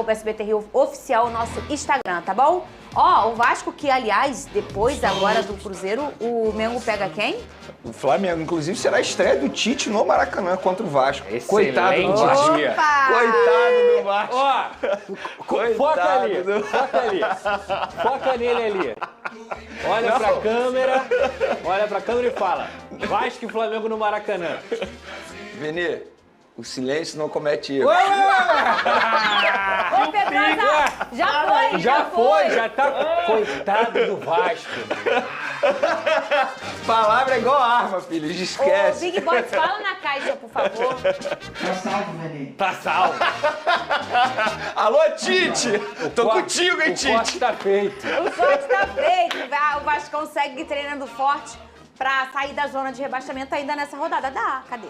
@SBT Rio Oficial, o nosso Instagram, tá bom? Ó, o Vasco que, aliás, depois agora do Cruzeiro, o Mengo pega quem? O Flamengo, inclusive, será a estreia do Tite no Maracanã contra o Vasco. Excelente Coitado do Vasco. dia. Coitado do Vasco. Ó, Coitado foca ali, do... foca ali. Foca nele ali. Olha pra câmera e fala: Vasco e Flamengo no Maracanã. Vini, o silêncio não comete erro. Ô, Pedrosa, Já tá. Coitado do Vasco. Palavra é igual arma, filho, Ô, esquece. Big Boy, fala na caixa, por favor. Tá salvo. Alô, Tite! Tô contigo, hein, O Tite? corte tá feito. O corte tá feito. O Vasco consegue ir treinando forte pra sair da zona de rebaixamento ainda nessa rodada. Dá, cadê?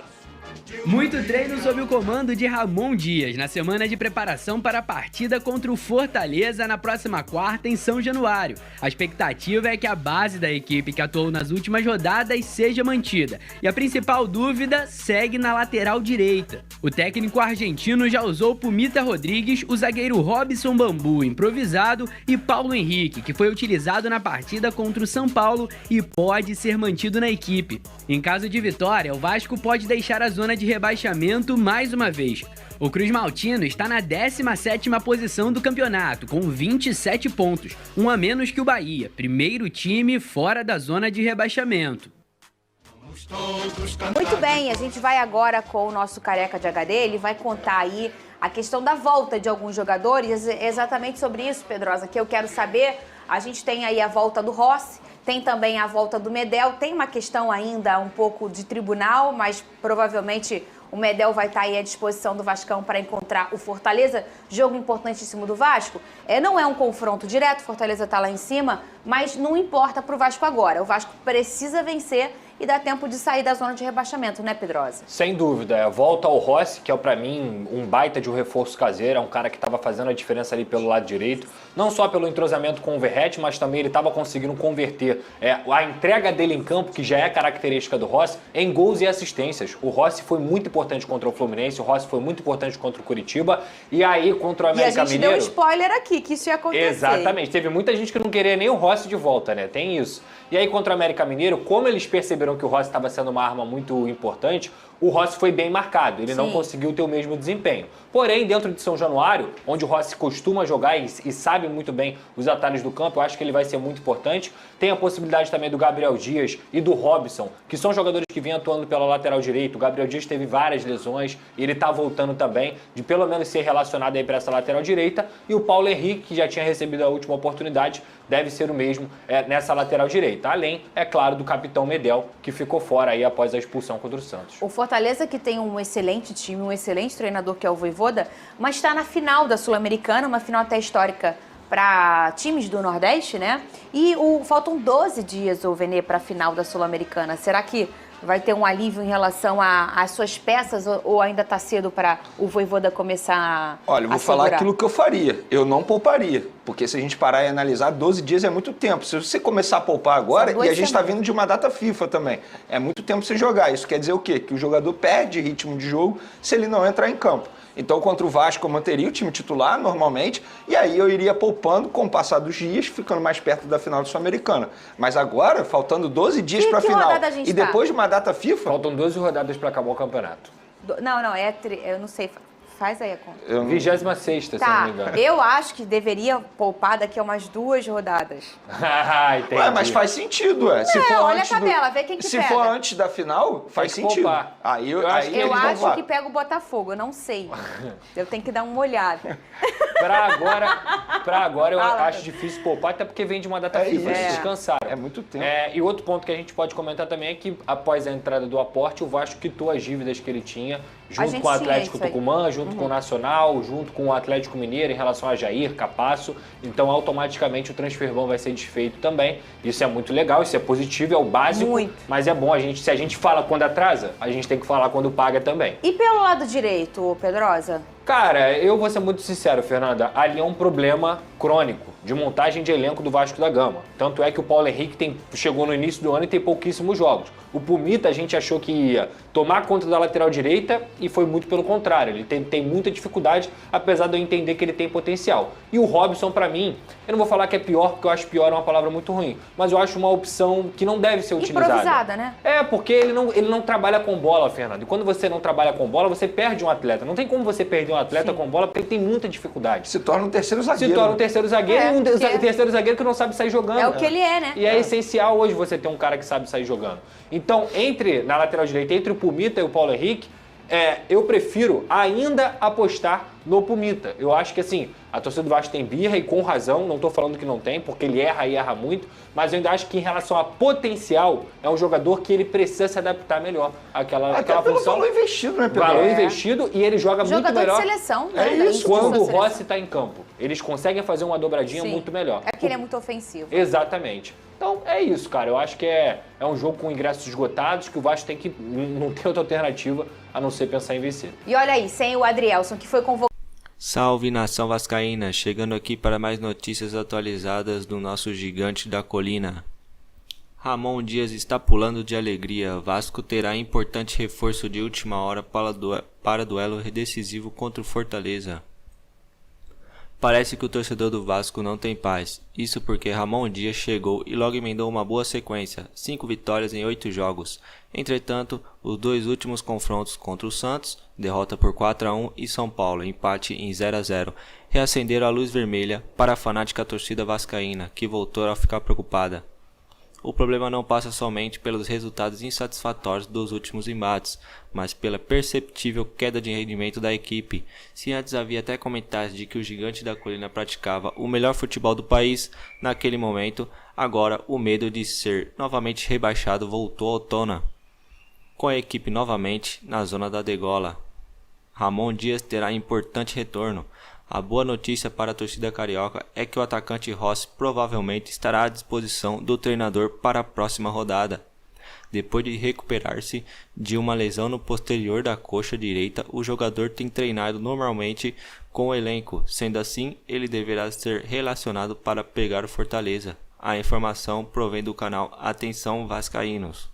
Muito treino sob o comando de Ramon Dias na semana de preparação para a partida contra o Fortaleza na próxima quarta em São Januário. A expectativa é que a base da equipe que atuou nas últimas rodadas seja mantida e a principal dúvida segue na lateral direita. O técnico argentino já usou Pumita Rodrigues, o zagueiro Robson Bambu improvisado e Paulo Henrique, que foi utilizado na partida contra o São Paulo e pode ser mantido na equipe. Em caso de vitória, o Vasco pode deixar a zona de rebaixamento mais uma vez. O Cruz Maltino está na 17ª posição do campeonato, com 27 pontos, um a menos que o Bahia, primeiro time fora da zona de rebaixamento. Muito bem, a gente vai agora com o nosso Careca de HD, ele vai contar aí a questão da volta de alguns jogadores, exatamente sobre isso, Pedrosa, que eu quero saber. A gente tem aí a volta do Rossi, tem também a volta do Medel, tem uma questão ainda um pouco de tribunal, mas provavelmente o Medel vai estar aí à disposição do Vascão para encontrar o Fortaleza, jogo importantíssimo do Vasco. Não é um confronto direto, Fortaleza está lá em cima, mas não importa para o Vasco agora. O Vasco precisa vencer e dá tempo de sair da zona de rebaixamento, né, Pedrosa? Sem dúvida, volta ao Rossi, que é pra mim um baita de um reforço caseiro, é um cara que estava fazendo a diferença ali pelo lado direito, não só pelo entrosamento com o Verratti, mas também ele estava conseguindo converter a entrega dele em campo, que já é característica do Rossi, em gols e assistências. O Rossi foi muito importante contra o Fluminense, o Rossi foi muito importante contra o Curitiba, e aí contra o América Mineiro... E a gente deu spoiler aqui, que isso ia acontecer. Exatamente, teve muita gente que não queria nem o Rossi de volta, né, tem isso. E aí contra o América Mineiro, como eles perceberam que o Rossi estava sendo uma arma muito importante, o Rossi foi bem marcado, ele não conseguiu ter o mesmo desempenho. Porém, dentro de São Januário, onde o Rossi costuma jogar e sabe muito bem os atalhos do campo, eu acho que ele vai ser muito importante. Tem a possibilidade também do Gabriel Dias e do Robson, que são jogadores que vêm atuando pela lateral direita. O Gabriel Dias teve várias lesões e ele tá voltando também, de pelo menos ser relacionado aí para essa lateral direita. E o Paulo Henrique, que já tinha recebido a última oportunidade, deve ser o mesmo nessa lateral direita. Além, é claro, do capitão Medel, que ficou fora aí após a expulsão contra o Santos. O Fortaleza, que tem um excelente time, um excelente treinador, que é o Vojvoda, mas está na final da Sul-Americana, uma final até histórica para times do Nordeste, né? E faltam 12 dias, o Vene, para a final da Sul-Americana. Será que vai ter um alívio em relação às suas peças ou ainda está cedo para o Vojvoda começar Olha, eu vou falar segurar? aquilo que eu faria. Eu não pouparia, porque se a gente parar e analisar, 12 dias é muito tempo. Se você começar a poupar agora, e a gente está vindo de uma data FIFA também, é muito tempo você jogar. Isso quer dizer o quê? Que o jogador perde ritmo de jogo se ele não entrar em campo. Então, contra o Vasco, eu manteria o time titular normalmente, e aí eu iria poupando com o passar dos dias, ficando mais perto da final do Sul-Americana. Mas agora, faltando 12 dias para a final, e depois de uma data FIFA... Faltam 12 rodadas para acabar o campeoanato. Não, eu não sei... Faz aí a conta. 26ª, se eu não me engano. Eu acho que deveria poupar daqui a umas 2 rodadas. Entendi. Ué, mas faz sentido, Se for olha antes a tabela, vê quem que Se pega. for antes da final, faz sentido. Poupar. Aí Eu eles vão acho poupar. que pega o Botafogo, eu não sei. Eu tenho que dar uma olhada. Pra agora eu acho difícil poupar, até porque vem de uma data FIFA, eles descansaram. É muito tempo. E outro ponto que a gente pode comentar também é que após a entrada do aporte, o Vasco quitou as dívidas que ele tinha, junto com o Atlético Tucumã, junto com o Nacional, junto com o Atlético Mineiro em relação a Jair, Capasso. Então, automaticamente, o transferbão vai ser desfeito também. Isso é muito legal, isso é positivo, é o básico. Muito. Mas é bom, se a gente fala quando atrasa, a gente tem que falar quando paga também. E pelo lado direito, Pedrosa? Cara, eu vou ser muito sincero, Fernanda. Ali é um problema crônico de montagem de elenco do Vasco da Gama. Tanto é que o Paulo Henrique chegou no início do ano e tem pouquíssimos jogos. O Pumita a gente achou que ia tomar conta da lateral direita e foi muito pelo contrário. Ele tem muita dificuldade, apesar de eu entender que ele tem potencial. E o Robson, pra mim, eu não vou falar que é pior, porque eu acho pior é uma palavra muito ruim, mas eu acho uma opção que não deve ser utilizada. Improvisada, né? É, porque ele não trabalha com bola, Fernando. E quando você não trabalha com bola, você perde um atleta. Não tem como você perder um atleta com bola, porque ele tem muita dificuldade. Se torna um terceiro zagueiro. Se torna um terceiro zagueiro e um porque terceiro zagueiro que não sabe sair jogando. É o que ele é, né? E é essencial hoje você ter um cara que sabe sair jogando. Então, na lateral direita, entre o Pumita e o Paulo Henrique, eu prefiro ainda apostar no Pumita. Eu acho que assim, a torcida do Vasco tem birra e com razão, não estou falando que não tem, porque ele erra e erra muito, mas eu ainda acho que em relação a potencial, é um jogador que ele precisa se adaptar melhor àquela função. Valor investido, né, Pedro? Valor investido e ele joga muito melhor. Jogador de seleção, né? Quando o Rossi está em campo. Eles conseguem fazer uma dobradinha muito melhor. É porque ele é muito ofensivo. Exatamente. Então é isso, cara. Eu acho que é um jogo com ingressos esgotados, que o Vasco tem que não tem outra alternativa a não ser pensar em vencer. E olha aí, sem o Adrielson, que foi convocado. Salve, nação vascaína, chegando aqui para mais notícias atualizadas do nosso gigante da colina. Ramon Dias está pulando de alegria. Vasco terá importante reforço de última hora para duelo decisivo contra o Fortaleza. Parece que o torcedor do Vasco não tem paz. Isso porque Ramon Dias chegou e logo emendou uma boa sequência, 5 vitórias em 8 jogos. Entretanto, os 2 últimos confrontos contra o Santos, derrota por 4-1 e São Paulo, empate em 0-0, reacenderam a luz vermelha para a fanática torcida vascaína, que voltou a ficar preocupada. O problema não passa somente pelos resultados insatisfatórios dos últimos embates, mas pela perceptível queda de rendimento da equipe. Se antes havia até comentários de que o gigante da colina praticava o melhor futebol do país naquele momento, agora o medo de ser novamente rebaixado voltou à tona. Com a equipe novamente na zona da degola, Ramon Dias terá importante retorno. A boa notícia para a torcida carioca é que o atacante Rossi provavelmente estará à disposição do treinador para a próxima rodada. Depois de recuperar-se de uma lesão no posterior da coxa direita, o jogador tem treinado normalmente com o elenco. Sendo assim, ele deverá ser relacionado para pegar o Fortaleza. A informação provém do canal Atenção Vascaínos.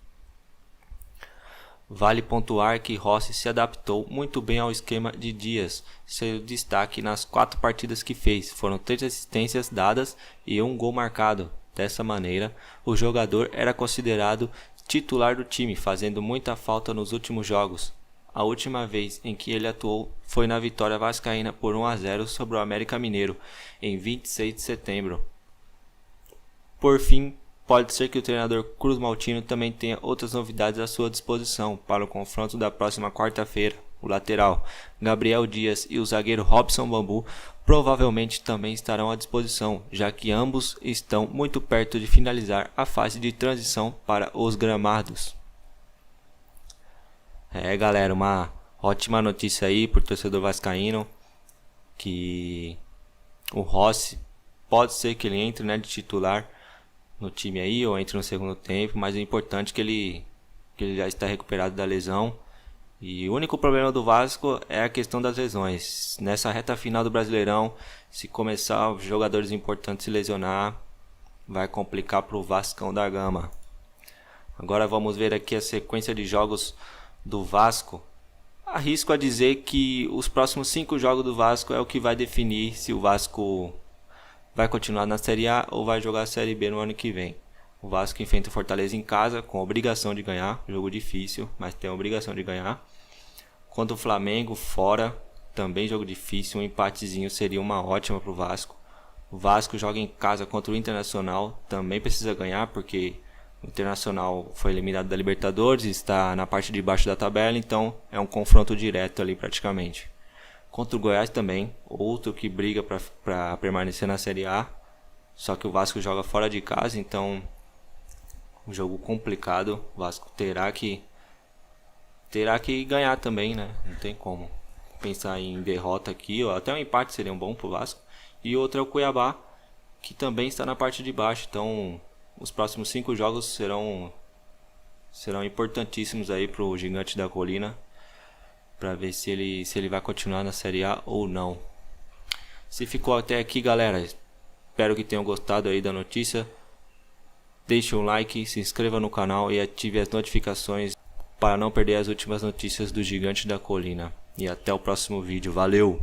Vale pontuar que Rossi se adaptou muito bem ao esquema de Dias, seu destaque nas 4 partidas que fez, foram 3 assistências dadas e 1 gol marcado. Dessa maneira, o jogador era considerado titular do time, fazendo muita falta nos últimos jogos. A última vez em que ele atuou foi na vitória vascaína por 1-0 sobre o América Mineiro, em 26 de setembro. Por fim, pode ser que o treinador Cruz Maltino também tenha outras novidades à sua disposição para o confronto da próxima quarta-feira. O lateral Gabriel Dias e o zagueiro Robson Bambu provavelmente também estarão à disposição, já que ambos estão muito perto de finalizar a fase de transição para os gramados. Galera, uma ótima notícia aí para o torcedor vascaíno, que o Rossi pode ser que ele entre, de titular no time aí, ou entre no segundo tempo, mas é importante que ele já está recuperado da lesão. E o único problema do Vasco é a questão das lesões. Nessa reta final do Brasileirão, se começar os jogadores importantes se lesionar, vai complicar para o Vascão da Gama. Agora vamos ver aqui a sequência de jogos do Vasco. Arrisco a dizer que os próximos 5 jogos do Vasco é o que vai definir se o Vasco vai continuar na Série A ou vai jogar a Série B no ano que vem. O Vasco enfrenta o Fortaleza em casa, com a obrigação de ganhar. Jogo difícil, mas tem a obrigação de ganhar. Contra o Flamengo, fora, também jogo difícil. Um empatezinho seria uma ótima para o Vasco. O Vasco joga em casa contra o Internacional, também precisa ganhar, porque o Internacional foi eliminado da Libertadores, está na parte de baixo da tabela, então é um confronto direto ali praticamente. Contra o Goiás também, outro que briga para permanecer na Série A, só que o Vasco joga fora de casa, então um jogo complicado. O Vasco terá que ganhar também, não tem como pensar em derrota aqui, ou até um empate seria um bom pro Vasco. E outro é o Cuiabá, que também está na parte de baixo, então os próximos 5 jogos serão importantíssimos aí pro Gigante da Colina para ver se ele vai continuar na Série A ou não. Se ficou até aqui, galera, espero que tenham gostado aí da notícia. Deixe um like, se inscreva no canal e ative as notificações para não perder as últimas notícias do Gigante da Colina. E até o próximo vídeo. Valeu!